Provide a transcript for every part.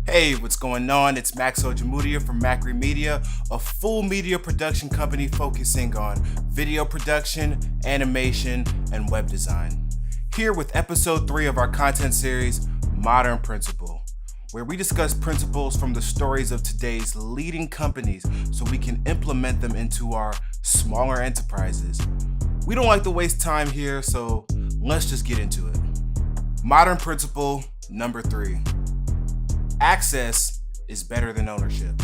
Hey, what's going on? It's Max Ojamudia from MacreMedia, a full media production company focusing on video production, animation, and web design. Here with episode 3 of our content series, Modern Principle, where we discuss principles from the stories of today's leading companies so we can implement them into our smaller enterprises. We don't like to waste time here, so let's just get into it. Modern Principle number 3. Access is better than ownership.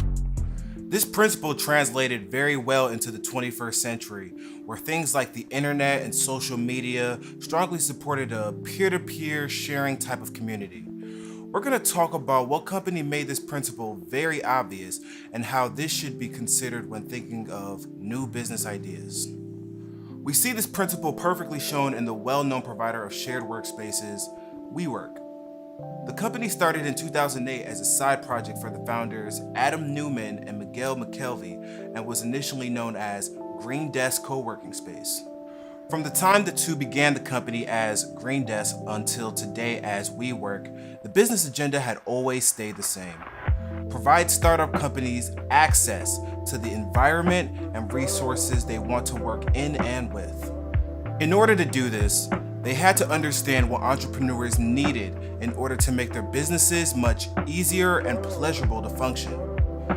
This principle translated very well into the 21st century, where things like the internet and social media strongly supported a peer-to-peer sharing type of community. We're going to talk about what company made this principle very obvious and how this should be considered when thinking of new business ideas. We see this principle perfectly shown in the well-known provider of shared workspaces, WeWork. The company started in 2008 as a side project for the founders Adam Newman and Miguel McKelvey and was initially known as Green Desk Co-working Space. From the time the two began the company as Green Desk until today as WeWork, the business agenda had always stayed the same. Provide startup companies access to the environment and resources they want to work in and with. In order to do this, they had to understand what entrepreneurs needed in order to make their businesses much easier and pleasurable to function.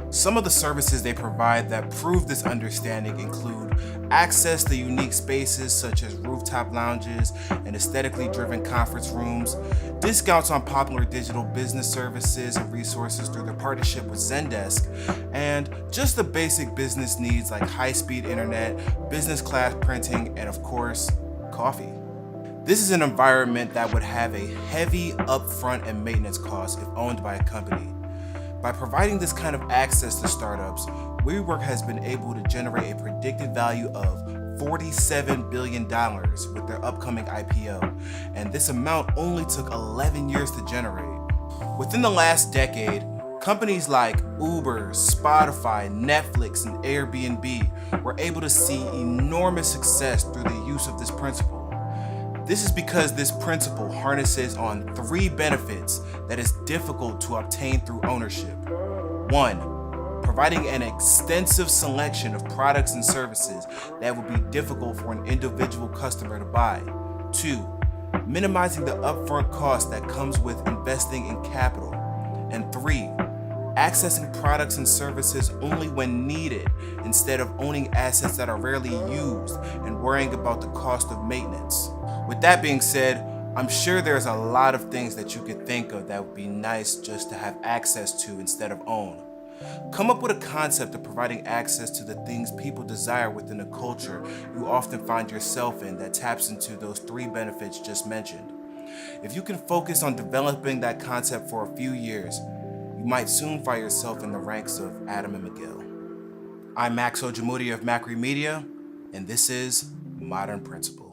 Some of the services they provide that prove this understanding include access to unique spaces such as rooftop lounges and aesthetically driven conference rooms, discounts on popular digital business services and resources through their partnership with Zendesk, and just the basic business needs like high-speed internet, business class printing, and of course, coffee. This is an environment that would have a heavy upfront and maintenance cost if owned by a company. By providing this kind of access to startups, WeWork has been able to generate a predicted value of $47 billion with their upcoming IPO, and this amount only took 11 years to generate. Within the last decade, companies like Uber, Spotify, Netflix, and Airbnb were able to see enormous success through the use of this principle. This is because this principle harnesses on 3 benefits that is difficult to obtain through ownership. 1. Providing an extensive selection of products and services that would be difficult for an individual customer to buy. 2. Minimizing the upfront cost that comes with investing in capital. And 3. Accessing products and services only when needed instead of owning assets that are rarely used and worrying about the cost of maintenance. With that being said, I'm sure there's a lot of things that you could think of that would be nice just to have access to instead of own. Come up with a concept of providing access to the things people desire within a culture you often find yourself in that taps into those 3 benefits just mentioned. If you can focus on developing that concept for a few years, you might soon find yourself in the ranks of Adam and Miguel. I'm Max Ojamudia of MacreMedia, and this is Modern Principle.